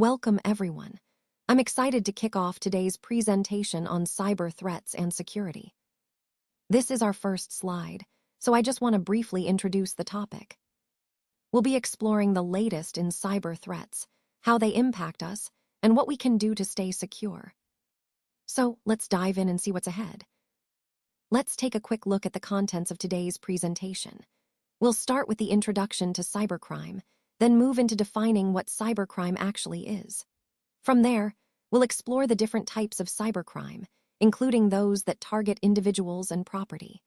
Welcome, everyone. I'm excited to kick off today's presentation on cyber threats and security. This is our first slide, so I just want to briefly introduce the topic. We'll be exploring the latest in cyber threats, how they impact us, and what we can do to stay secure. So let's dive in and see what's ahead. Let's take a quick look at the contents of today's presentation. We'll start with the introduction to cybercrime, then move into defining what cybercrime actually is. From there, we'll explore the different types of cybercrime, including those that target individuals and property.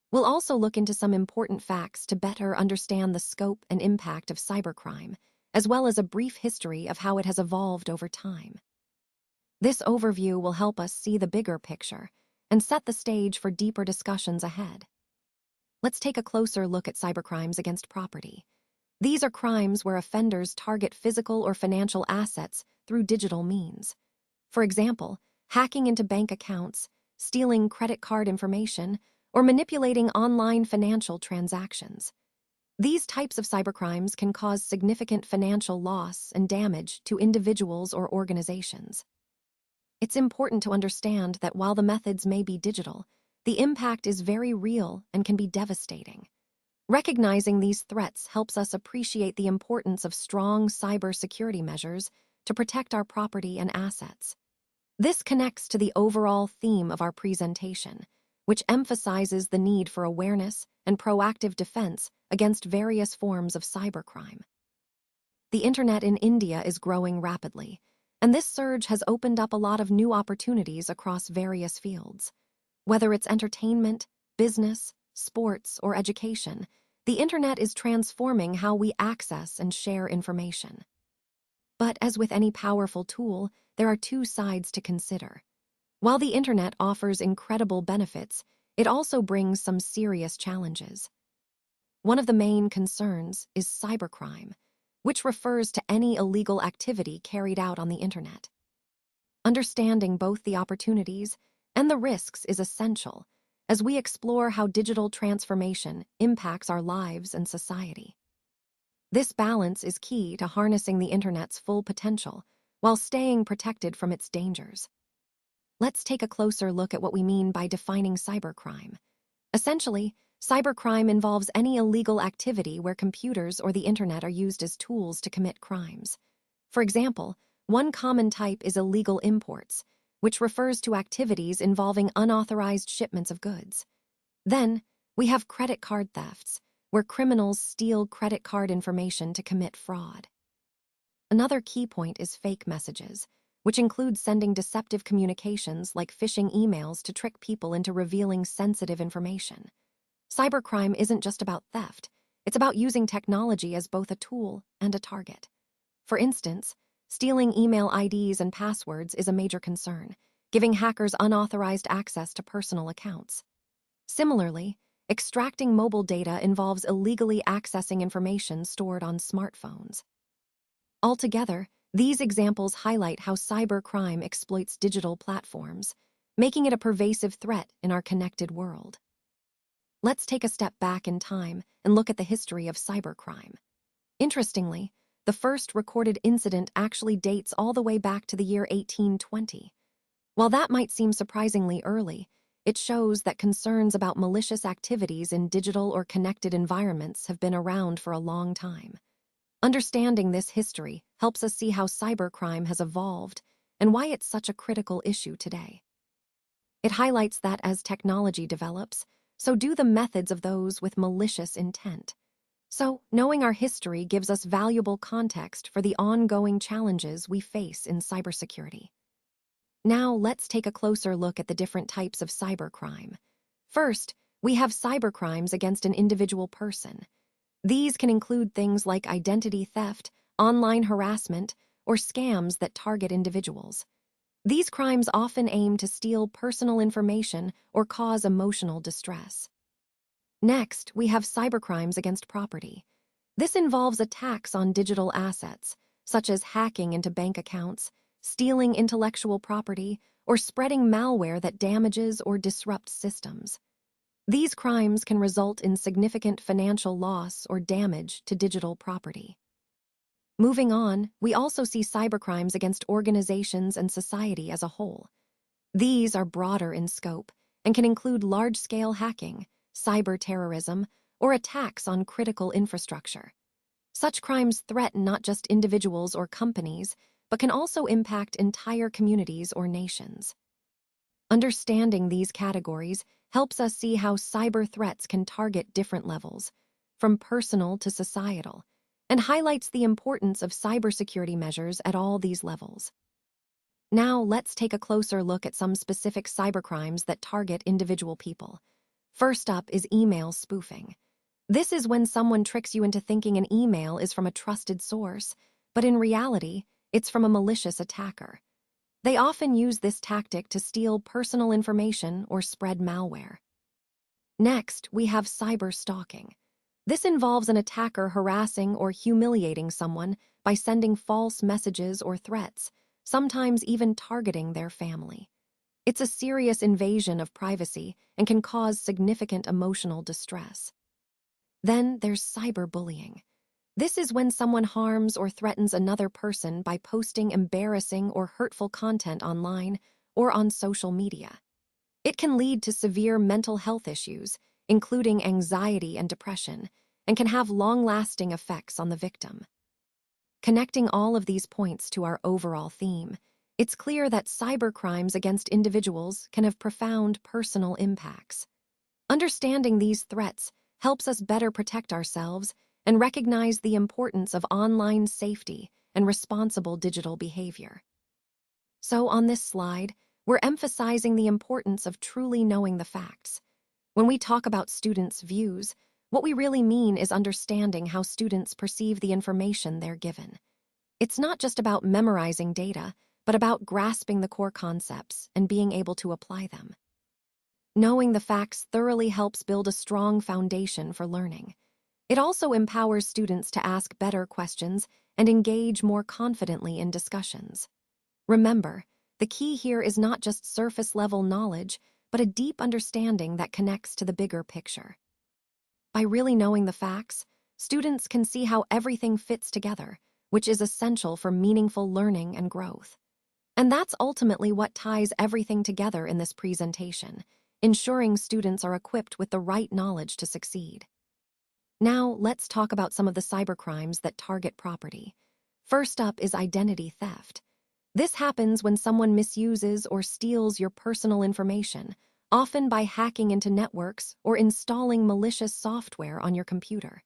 We'll also look into some important facts to better understand the scope and impact of cybercrime, as well as a brief history of how it has evolved over time. This overview will help us see the bigger picture and set the stage for deeper discussions ahead. Let's take a closer look at cybercrimes against property. These are crimes where offenders target physical or financial assets through digital means. For example, hacking into bank accounts, stealing credit card information, or manipulating online financial transactions. These types of cybercrimes can cause significant financial loss and damage to individuals or organizations. It's important to understand that while the methods may be digital, the impact is very real and can be devastating. Recognizing these threats helps us appreciate the importance of strong cybersecurity measures to protect our property and assets. This connects to the overall theme of our presentation, which emphasizes the need for awareness and proactive defense against various forms of cybercrime. The internet in India is growing rapidly, and this surge has opened up a lot of new opportunities across various fields. Whether it's entertainment, business, sports, or education, the internet is transforming how we access and share information. But as with any powerful tool, there are two sides to consider. While the internet offers incredible benefits, it also brings some serious challenges. One of the main concerns is cybercrime, which refers to any illegal activity carried out on the internet. Understanding both the opportunities and the risks is essential as we explore how digital transformation impacts our lives and society. This balance is key to harnessing the internet's full potential while staying protected from its dangers. Let's take a closer look at what we mean by defining cybercrime. Essentially, cybercrime involves any illegal activity where computers or the internet are used as tools to commit crimes. For example, one common type is illegal imports, which refers to activities involving unauthorized shipments of goods. Then, we have credit card thefts, where criminals steal credit card information to commit fraud. Another key point is fake messages, which include sending deceptive communications like phishing emails to trick people into revealing sensitive information. Cybercrime isn't just about theft, it's about using technology as both a tool and a target. For instance, stealing email IDs and passwords is a major concern, giving hackers unauthorized access to personal accounts. Similarly, extracting mobile data involves illegally accessing information stored on smartphones. Altogether, these examples highlight how cybercrime exploits digital platforms, making it a pervasive threat in our connected world. Let's take a step back in time and look at the history of cybercrime. Interestingly, the first recorded incident actually dates all the way back to the year 1820. While that might seem surprisingly early, it shows that concerns about malicious activities in digital or connected environments have been around for a long time. Understanding this history helps us see how cybercrime has evolved and why it's such a critical issue today. It highlights that as technology develops, so do the methods of those with malicious intent. So, knowing our history gives us valuable context for the ongoing challenges we face in cybersecurity. Now, let's take a closer look at the different types of cybercrime. First, we have cybercrimes against an individual person. These can include things like identity theft, online harassment, or scams that target individuals. These crimes often aim to steal personal information or cause emotional distress. Next, we have cybercrimes against property. This involves attacks on digital assets, such as hacking into bank accounts, stealing intellectual property, or spreading malware that damages or disrupts systems. These crimes can result in significant financial loss or damage to digital property. Moving on, we also see cybercrimes against organizations and society as a whole. These are broader in scope and can include large-scale hacking, cyber terrorism, or attacks on critical infrastructure. Such crimes threaten not just individuals or companies, but can also impact entire communities or nations. Understanding these categories helps us see how cyber threats can target different levels, from personal to societal, and highlights the importance of cybersecurity measures at all these levels. Now, let's take a closer look at some specific cybercrimes that target individual people. First up is email spoofing. This is when someone tricks you into thinking an email is from a trusted source, but in reality, it's from a malicious attacker. They often use this tactic to steal personal information or spread malware. Next, we have cyber stalking. This involves an attacker harassing or humiliating someone by sending false messages or threats, sometimes even targeting their family. It's a serious invasion of privacy and can cause significant emotional distress. Then there's cyberbullying. This is when someone harms or threatens another person by posting embarrassing or hurtful content online or on social media. It can lead to severe mental health issues, including anxiety and depression, and can have long-lasting effects on the victim. Connecting all of these points to our overall theme, it's clear that cybercrimes against individuals can have profound personal impacts. Understanding these threats helps us better protect ourselves and recognize the importance of online safety and responsible digital behavior. So on this slide, we're emphasizing the importance of truly knowing the facts. When we talk about students' views, what we really mean is understanding how students perceive the information they're given. It's not just about memorizing data, but about grasping the core concepts and being able to apply them. Knowing the facts thoroughly helps build a strong foundation for learning. It also empowers students to ask better questions and engage more confidently in discussions. Remember, the key here is not just surface-level knowledge, but a deep understanding that connects to the bigger picture. By really knowing the facts, students can see how everything fits together, which is essential for meaningful learning and growth. And that's ultimately what ties everything together in this presentation, ensuring students are equipped with the right knowledge to succeed. Now, let's talk about some of the cybercrimes that target property. First up is identity theft. This happens when someone misuses or steals your personal information, often by hacking into networks or installing malicious software on your computer.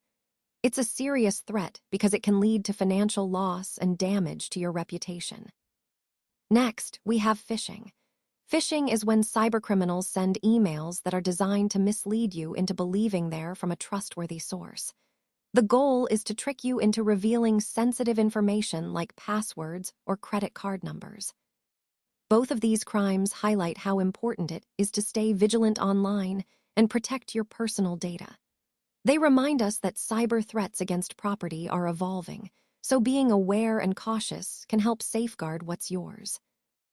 It's a serious threat because it can lead to financial loss and damage to your reputation. Next, we have phishing. Phishing is when cybercriminals send emails that are designed to mislead you into believing they're from a trustworthy source. The goal is to trick you into revealing sensitive information like passwords or credit card numbers. Both of these crimes highlight how important it is to stay vigilant online and protect your personal data. They remind us that cyber threats against property are evolving, so being aware and cautious can help safeguard what's yours.